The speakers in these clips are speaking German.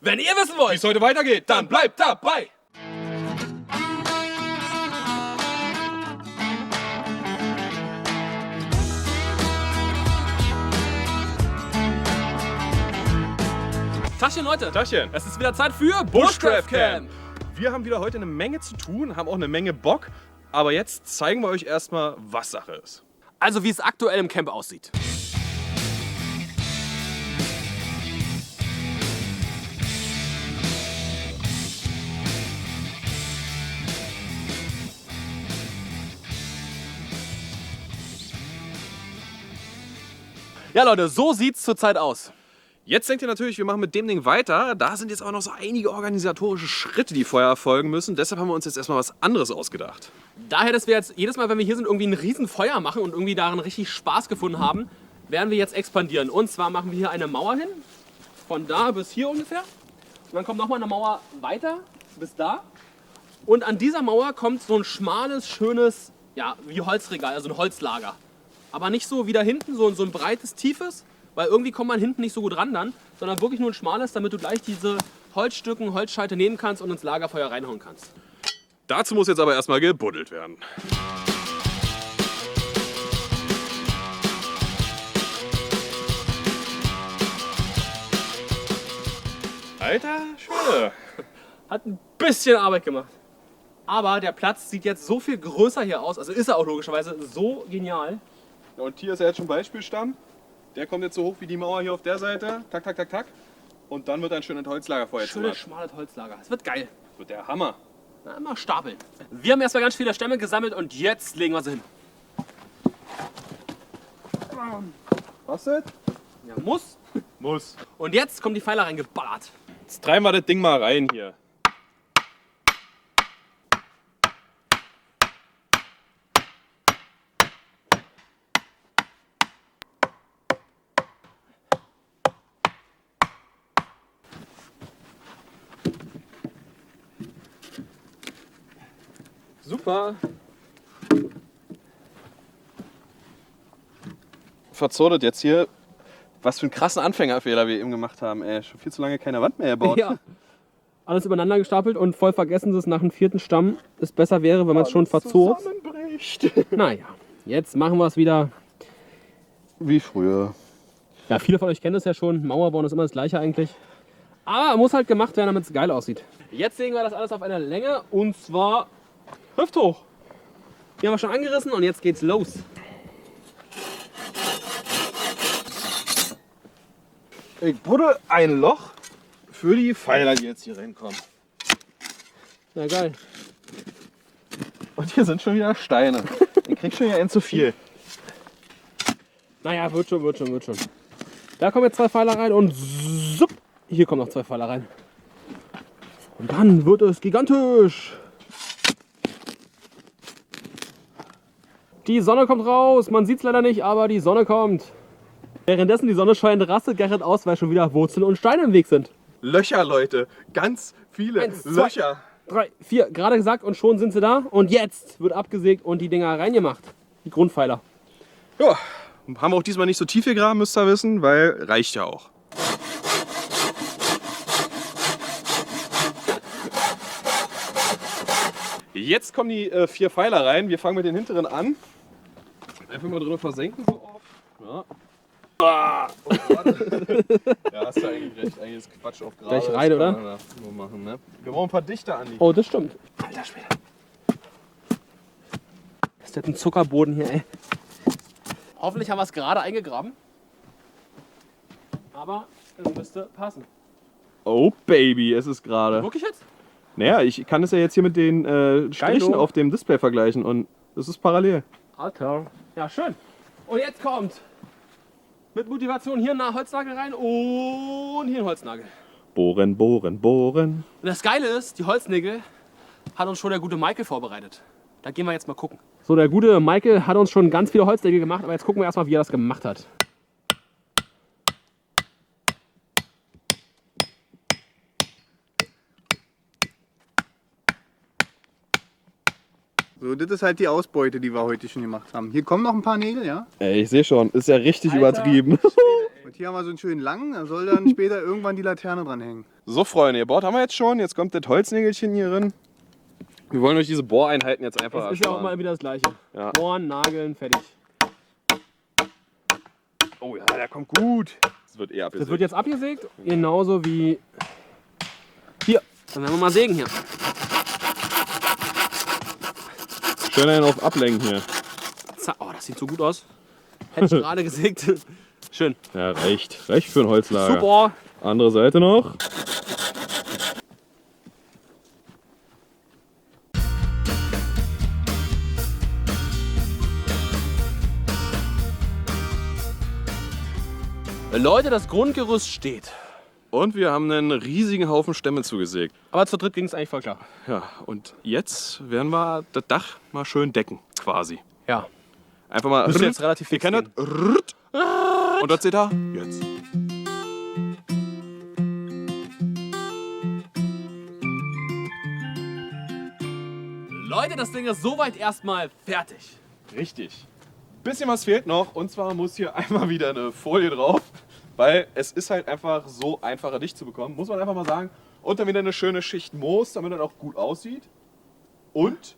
Wenn ihr wissen wollt, Wie es heute weitergeht, dann bleibt dabei! Taschen Leute, Taschen. es ist wieder Zeit für Bushcraft Camp. Wir haben wieder heute eine Menge zu tun, haben auch eine Menge Bock. Aber jetzt zeigen wir euch erstmal, was Sache ist. Also wie es aktuell im Camp aussieht. Ja Leute, so sieht's zurzeit aus. Jetzt denkt ihr natürlich, wir machen mit dem Ding weiter. Da sind jetzt aber noch so einige organisatorische Schritte, die vorher erfolgen müssen. Deshalb haben wir uns jetzt erstmal was anderes ausgedacht. Daher, dass wir jetzt jedes Mal, wenn wir hier sind, irgendwie ein riesen Feuer machen und irgendwie darin richtig Spaß gefunden haben, werden wir jetzt expandieren. Und zwar machen wir hier eine Mauer hin, von da bis hier ungefähr. Und dann kommt nochmal eine Mauer weiter, bis da. Und an dieser Mauer kommt so ein schmales, schönes, ja, wie Holzregal, also ein Holzlager. Aber nicht so wie da hinten, so ein breites, tiefes, weil irgendwie kommt man hinten nicht so gut ran dann, sondern wirklich nur ein schmales, damit du gleich diese Holzstücken, Holzscheite nehmen kannst und ins Lagerfeuer reinhauen kannst. Dazu muss jetzt aber erstmal gebuddelt werden. Alter Schwede. Hat ein bisschen Arbeit gemacht. Aber der Platz sieht jetzt so viel größer hier aus, also ist er auch logischerweise so genial. Und hier ist ja jetzt schon Beispielstamm. Der kommt jetzt so hoch wie die Mauer hier auf der Seite. Tak, tak, tak, tak. Und dann wird ein schönes Holzlagerfeuer Schönes, gemacht. schmales Holzlager. Es wird geil. Das wird der Hammer. Na, immer stapeln. Wir haben erstmal ganz viele Stämme gesammelt und jetzt legen wir sie hin. Was denn? Ja, muss. Muss. Und jetzt kommen die Pfeiler reingeballert. Jetzt treiben wir das Ding mal rein hier. Super. Verzortet jetzt hier. Was für einen krassen Anfängerfehler wir eben gemacht haben. Ey, schon viel zu lange keine Wand mehr gebaut. Ja. Alles übereinander gestapelt und voll vergessen, dass es nach dem 4. Stamm es besser wäre, wenn man es schon verzog. Zusammenbricht. Naja, jetzt machen wir es wieder. Wie früher. Ja, viele von euch kennen das ja schon. Mauerbauen ist immer das Gleiche eigentlich. Aber muss halt gemacht werden, damit es geil aussieht. Jetzt legen wir das alles auf eine Länge und zwar hüfthoch. Hier haben wir schon angerissen und jetzt geht's los. Ich buddel ein Loch für die Pfeiler, die jetzt hier reinkommen. Ja, geil. Und hier sind schon wieder Steine. Ich krieg schon wieder ein zu viel. Naja, wird schon, wird schon, wird schon. Da kommen jetzt 2 Pfeiler rein und zupp, hier kommen noch 2 Pfeiler rein. Und dann wird es gigantisch. Die Sonne kommt raus. Man sieht es leider nicht, aber die Sonne kommt. Währenddessen die Sonne scheint, rastet Gerrit aus, weil schon wieder Wurzeln und Steine im Weg sind. Löcher, Leute. Ganz viele 1, 2, Löcher. 3, 4, gerade gesagt und schon sind sie da. Und jetzt wird abgesägt und die Dinger reingemacht. Die Grundpfeiler. Ja, haben wir auch diesmal nicht so tief gegraben, müsst ihr wissen, weil reicht ja auch. Jetzt kommen die 4 Pfeiler rein. Wir fangen mit den hinteren an. Einfach mal drin versenken so oft. Ja. Ah, oh Gott. Ja, hast du eigentlich recht. Eigentlich ist Quatsch auf gerade. Gleich rein, oder? Nur machen, ne? Wir brauchen ein paar Dichter, Andi. Oh, das stimmt. Alter Schwede. Ist das ein Zuckerboden hier, ey? Hoffentlich haben wir es gerade eingegraben. Aber es müsste passen. Oh Baby, es ist gerade. Wirklich jetzt? Naja, ich kann es ja jetzt hier mit den Strichen Geilo. auf dem Display vergleichen und es ist parallel. Alter. Ja, schön. Und jetzt kommt mit Motivation hier ein Holznagel rein und hier ein Holznagel. Bohren, bohren, bohren. Und das Geile ist, die Holznägel hat uns schon der gute Michael vorbereitet. Da gehen wir jetzt mal gucken. So, der gute Michael hat uns schon ganz viele Holznägel gemacht, aber jetzt gucken wir erstmal, wie er das gemacht hat. So, das ist halt die Ausbeute, die wir heute schon gemacht haben. Hier kommen noch ein paar Nägel, ja? Ey, ich sehe schon, ist ja richtig Alter. übertrieben. Und hier haben wir so einen schönen langen, da soll dann später irgendwann die Laterne dran hängen. So, Freunde, ihr Board haben wir jetzt schon. Jetzt kommt das Holznägelchen hier drin. Wir wollen euch diese Bohreinheiten jetzt einfach Das ist ja auch ersparen. mal wieder das Gleiche. Ja. Bohren, nageln, fertig. Oh ja, der kommt gut. Das wird eh Das abgesägt. wird jetzt abgesägt, genauso wie hier. Dann werden wir mal sägen hier. Schön einen auf Ablenken hier. Oh, das sieht so gut aus. Hätte ich gerade gesägt. Schön. Ja, reicht. Reicht für ein Holzlager. Super. Andere Seite noch. Leute, das Grundgerüst steht. Und wir haben einen riesigen Haufen Stämme zugesägt. Aber zu dritt ging es eigentlich voll klar. Ja, und jetzt werden wir das Dach mal schön decken, quasi. Ja. Einfach mal. Müsste jetzt relativ Ihr fix kennt das. Und dort seht ihr jetzt. Leute, das Ding ist soweit erstmal fertig. Richtig. Bisschen was fehlt noch, und zwar muss hier einmal wieder eine Folie drauf, weil es ist halt einfach so einfacher dicht zu bekommen, muss man einfach mal sagen. Und dann wieder eine schöne Schicht Moos, damit das auch gut aussieht. Und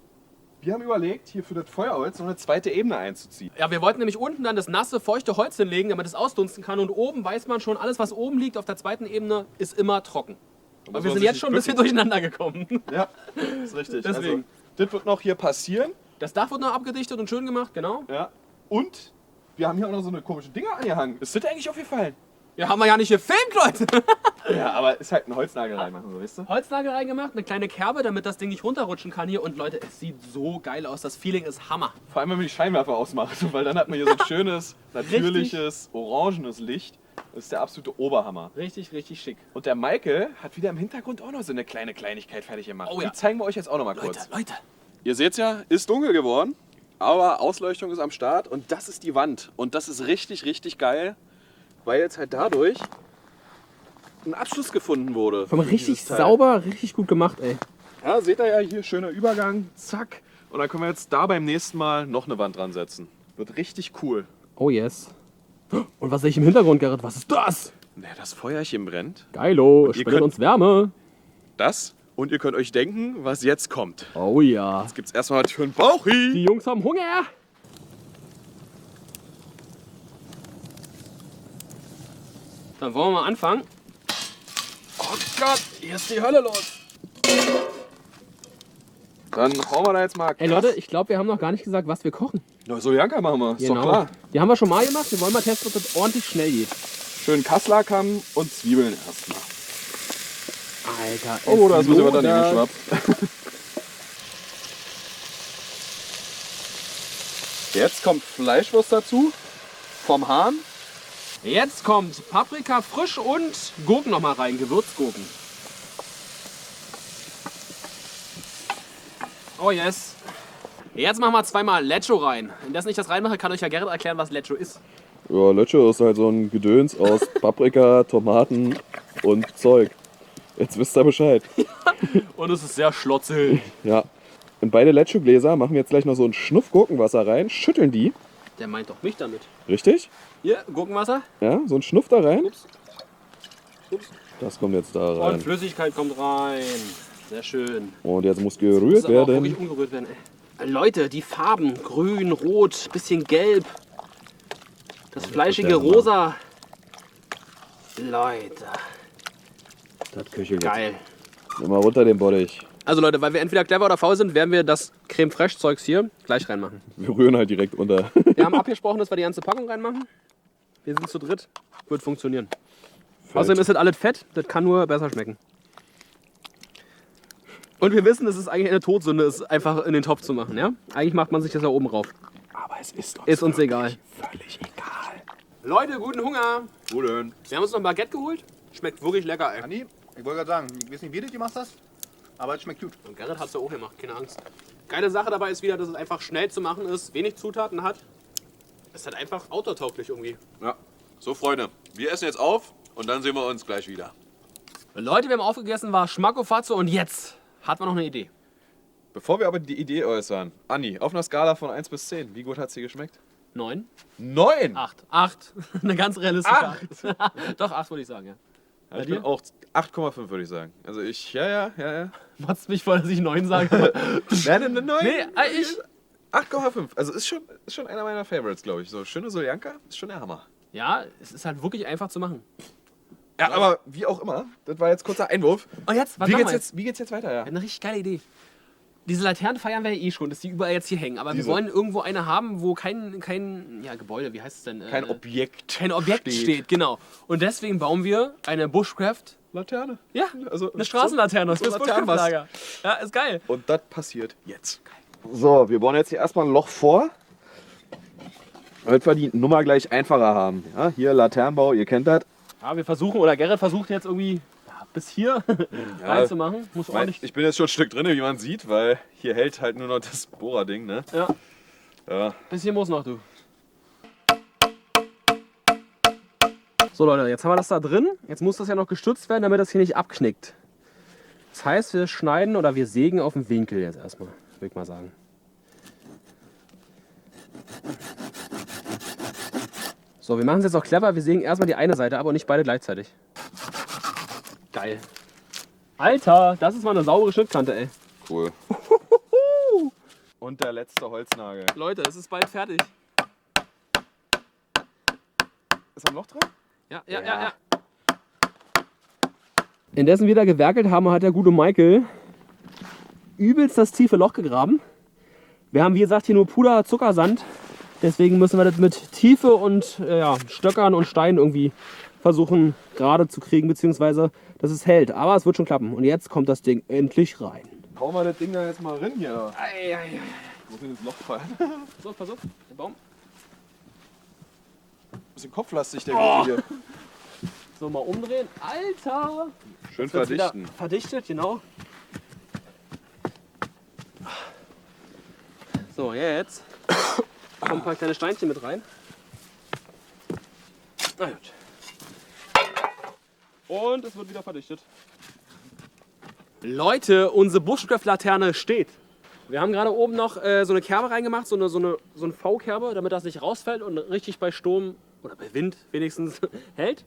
wir haben überlegt, hier für das Feuerholz noch eine zweite Ebene einzuziehen. Ja, wir wollten nämlich unten dann das nasse, feuchte Holz hinlegen, damit es ausdunsten kann. Und oben weiß man schon, alles was oben liegt auf der zweiten Ebene ist immer trocken. Aber muss wir man sind sich jetzt nicht schon ein bisschen bücken. durcheinander gekommen. Ja, ist richtig. Deswegen. Also, das wird noch hier passieren. Das Dach wird noch abgedichtet und schön gemacht, genau. Ja. Und wir haben hier auch noch so eine komische Dinger angehangen. Ist das eigentlich aufgefallen? Ja, haben wir ja nicht gefilmt, Leute. Ja, aber ist halt ein Holznagel reinmachen, so weißt du? Holznagel reingemacht, eine kleine Kerbe, damit das Ding nicht runterrutschen kann hier. Und Leute, es sieht so geil aus. Das Feeling ist Hammer. Vor allem, wenn man die Scheinwerfer ausmacht, weil dann hat man hier so ein schönes, natürliches, orangenes Licht. Das ist der absolute Oberhammer. Richtig, richtig schick. Und der Michael hat wieder im Hintergrund auch noch so eine kleine Kleinigkeit fertig gemacht. Oh ja. Die zeigen wir euch jetzt auch noch mal kurz. Leute. Ihr seht ja, ist dunkel geworden, aber Ausleuchtung ist am Start und das ist die Wand. Und das ist richtig, richtig geil, weil jetzt halt dadurch ein Abschluss gefunden wurde. Voll mal für richtig dieses Teil. sauber, richtig gut gemacht, ey. Ja, seht ihr ja hier, schöner Übergang, zack. Und dann können wir jetzt da beim nächsten Mal noch eine Wand dran setzen. Wird richtig cool. Oh yes. Und was sehe ich im Hintergrund, Gerrit? Was ist das? Na, das Feuerchen brennt. Geilo, ihr spendet könnt- uns Wärme. Das. Und ihr könnt euch denken, was jetzt kommt. Oh ja. Jetzt gibt's erstmal was für einen Bauchi. Die Jungs haben Hunger. Dann wollen wir mal anfangen. Oh Gott, hier ist die Hölle los. Dann hauen wir da jetzt mal. Ey Leute, ich glaube, wir haben noch gar nicht gesagt, was wir kochen. Na, so Janka machen wir. Ist doch klar. Die haben wir schon mal gemacht. Wir wollen mal testen, ob das ordentlich schnell geht. Schön Kasslackern und Zwiebeln erstmal. Alter, Oh, da ist ein bisschen was lodert. daneben geschwappt. Jetzt kommt Fleischwurst dazu. Vom Hahn. Jetzt kommt Paprika frisch und Gurken noch mal rein, Gewürzgurken. Oh yes. Jetzt machen wir zweimal Lecho rein. Indessen ich das reinmache, kann euch ja Gerrit erklären, was Lecho ist. Ja, Lecho ist halt so ein Gedöns aus Paprika, Tomaten und Zeug. Jetzt wisst ihr Bescheid. Und es ist sehr schlotzig. Ja. In beide Lecho-Gläser machen wir jetzt gleich noch so einen Schnuff Gurkenwasser rein, schütteln die. Der meint doch mich damit. Richtig? Hier, Gurkenwasser. Ja, so ein Schnuff da rein. Ups. Das kommt jetzt da Und rein. Flüssigkeit kommt rein. Sehr schön. Und jetzt muss Das gerührt muss aber auch wirklich werden. umgerührt werden. Ey. Leute, die Farben. Grün, Rot, bisschen Gelb. Das fleischige der Hammer. Rosa. Leute, Das köchelt geil. jetzt. Mal runter den Bottich. Also Leute, weil wir entweder clever oder faul sind, werden wir das Creme Fraiche Zeugs hier gleich reinmachen. Wir rühren halt direkt unter. Wir haben abgesprochen, dass wir die ganze Packung reinmachen. Wir sind zu dritt. Wird funktionieren. Außerdem ist das alles Fett. Das kann nur besser schmecken. Und wir wissen, es ist eigentlich eine Todsünde, es einfach in den Topf zu machen. Ja? Eigentlich macht man sich das da oben rauf. Aber es ist Ist uns egal. völlig egal. Leute, guten Hunger. Guten. Wir haben uns noch ein Baguette geholt. Schmeckt wirklich lecker, ey. Andi, ich wollte gerade sagen, ich weiß nicht, wie du das gemacht hast, aber es schmeckt gut. Und Gerrit hat es ja auch gemacht, keine Angst. Geile Sache dabei ist wieder, dass es einfach schnell zu machen ist, wenig Zutaten hat. Es ist halt einfach autotauglich irgendwie. Ja. So, Freunde, wir essen jetzt auf und dann sehen wir uns gleich wieder. Leute, wir haben aufgegessen, war Schmackofatzo und jetzt hat man noch eine Idee. Bevor wir aber die Idee äußern, Anni, auf einer Skala von 1 bis 10, wie gut hat sie geschmeckt? 9? 9! 8. 8. Eine ganz realistische 8. Doch, 8 würde ich sagen, ja. Ja, ich dir? bin auch 8,5 würde ich sagen. Also ja. Motzt mich voll, dass ich 9 sage. Nein, eine 9. Nee, ich. 8,5. Also ist schon einer meiner Favorites, glaube ich. So schöne Soljanka ist schon der Hammer. Ja, es ist halt wirklich einfach zu machen. Ja, aber wie auch immer, das war jetzt kurzer Einwurf. Und jetzt, was Wie machen geht's wir jetzt weiter? Ja? Eine richtig geile Idee. Diese Laternen feiern wir ja eh schon, dass die überall jetzt hier hängen. Aber Diese. wir wollen irgendwo eine haben, wo kein Gebäude, wie heißt es denn? Kein Objekt. Kein Objekt steht, genau. Und deswegen bauen wir eine Bushcraft. Laterne. Ja, Also eine Straßenlaterne so fürs Laternenmast. Bushcraft-Lager. Ja, ist geil. Und das passiert jetzt. So, wir bauen jetzt hier erstmal ein Loch vor, damit wir die Nummer gleich einfacher haben. Ja, hier Laternenbau, ihr kennt das. Ja, wir versuchen, oder Gerrit versucht jetzt irgendwie bis hier reinzumachen. Muss ordentlich. Ich bin jetzt schon ein Stück drin, wie man sieht, weil hier hält halt nur noch das Bohrerding, ne? Ja, Ja. bis hier muss noch, du. So Leute, jetzt haben wir das da drin. Jetzt muss das ja noch gestützt werden, damit das hier nicht abknickt. Das heißt, wir schneiden oder wir sägen auf den Winkel jetzt erstmal, würde ich mal sagen. So, wir machen es jetzt auch clever. Wir sägen erstmal die eine Seite ab und nicht beide gleichzeitig. Geil. Alter, das ist mal eine saubere Schnittkante, ey. Cool. Und der letzte Holznagel. Leute, es ist bald fertig. Ist am Loch dran? Ja. Indessen wir da gewerkelt haben, hat der gute Michael übelst das tiefe Loch gegraben. Wir haben, wie gesagt, hier nur Puder, Zuckersand. Deswegen müssen wir das mit Tiefe und Stöckern und Steinen irgendwie versuchen gerade zu kriegen, beziehungsweise dass es hält. Aber es wird schon klappen. Und jetzt kommt das Ding endlich rein. Hauen wir das Ding da jetzt mal rein hier. Ei. Muss in das Loch fallen. So, pass auf, der Baum. Bisschen kopflastig, der Gute hier. So, mal umdrehen. Alter! Schön Jetzt wird's wieder verdichten. Verdichtet, genau. So, jetzt kommen ein paar kleine Steinchen mit rein. Na gut. Und es wird wieder verdichtet. Leute, unsere Bushcraft-Laterne steht. Wir haben gerade oben noch so eine Kerbe reingemacht, so eine V-Kerbe, damit das nicht rausfällt und richtig bei Sturm oder bei Wind wenigstens hält.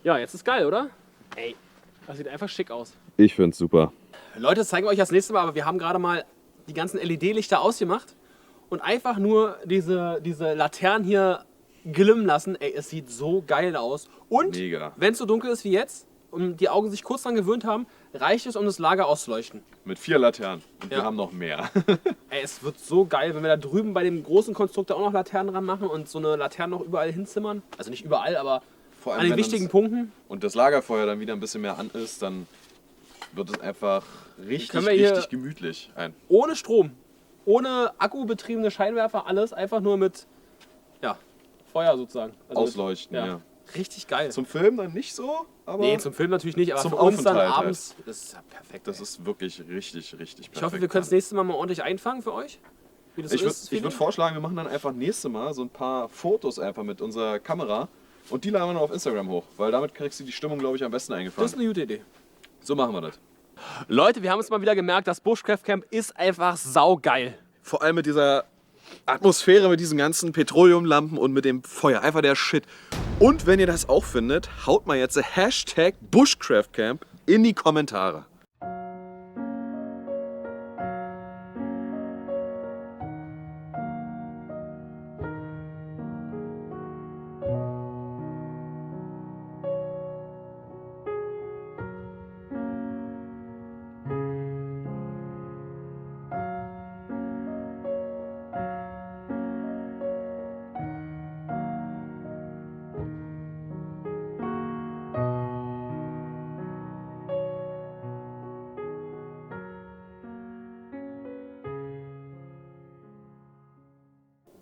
Ja, jetzt ist geil, oder? Ey, das sieht einfach schick aus. Ich find's super. Leute, das zeigen wir euch das nächste Mal, aber wir haben gerade mal die ganzen LED-Lichter ausgemacht und einfach nur diese Laternen hier glimmen lassen. Ey, es sieht so geil aus. Und Mega. wenn es so dunkel ist wie jetzt und die Augen sich kurz dran gewöhnt haben, reicht es, um das Lager auszuleuchten. Mit 4 Laternen. Und Ja. wir haben noch mehr. Ey, es wird so geil, wenn wir da drüben bei dem großen Konstruktor auch noch Laternen dran machen und so eine Laterne noch überall hinzimmern. Also nicht überall, aber Vor allem, an den wenn wichtigen uns- Punkten. Und das Lagerfeuer dann wieder ein bisschen mehr an ist, dann wird es einfach richtig, Können wir hier- richtig gemütlich. Ohne Strom, ohne akkubetriebene Scheinwerfer, alles einfach nur mit Feuer sozusagen. Also Ausleuchten, mit, ja. Richtig geil. Zum Film dann nicht so, aber Nee, zum Film natürlich nicht, aber zum für uns dann Aufenthalt halt. abends, das ist ja perfekt. das ey. ist wirklich richtig, richtig perfekt. Ich hoffe, wir können das nächste Mal ordentlich einfangen für euch. Wie das so Ich würde ist. würd vorschlagen, wir machen dann einfach nächste Mal so ein paar Fotos einfach mit unserer Kamera und die laden wir noch auf Instagram hoch, weil damit kriegst du die Stimmung, glaube ich, am besten eingefangen. Das ist eine gute Idee. So machen wir das. Leute, wir haben es mal wieder gemerkt, das Bushcraft Camp ist einfach saugeil. Vor allem mit dieser Atmosphäre, mit diesen ganzen Petroleumlampen und mit dem Feuer. Einfach der Shit. Und wenn ihr das auch findet, haut mal jetzt Hashtag Bushcraftcamp in die Kommentare.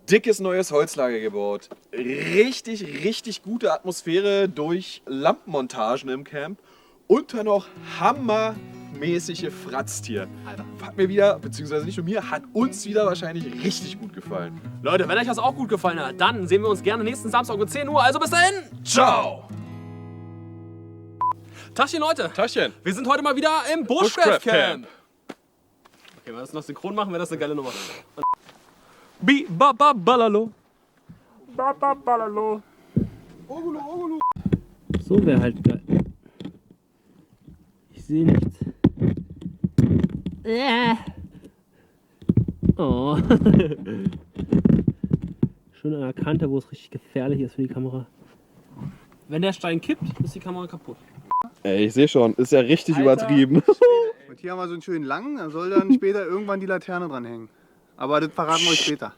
Dickes neues Holzlager gebaut. Richtig, richtig gute Atmosphäre durch Lampenmontagen im Camp. Und dann noch hammermäßige Fratztier. Alter. Hat mir wieder, beziehungsweise nicht nur mir, hat uns wieder wahrscheinlich richtig gut gefallen. Leute, wenn euch das auch gut gefallen hat, dann sehen wir uns gerne nächsten Samstag um 10 Uhr. Also bis dahin. Ciao! Tagchen, Leute. Taschen. Wir sind heute mal wieder im Bushcraft Bushcraft Camp. Camp. Okay, wenn wir das noch synchron machen, wäre das eine geile Nummer. Bi ba ba balalo. Ba ba balalo. So wäre halt geil. Ich sehe nichts. Oh. Schon an der Kante, wo es richtig gefährlich ist für die Kamera. Wenn der Stein kippt, ist die Kamera kaputt. Ey, ich sehe schon, ist ja richtig Alter. übertrieben. Und hier haben wir so einen schönen langen, da soll dann später irgendwann die Laterne dran hängen. Aber das verraten wir euch später.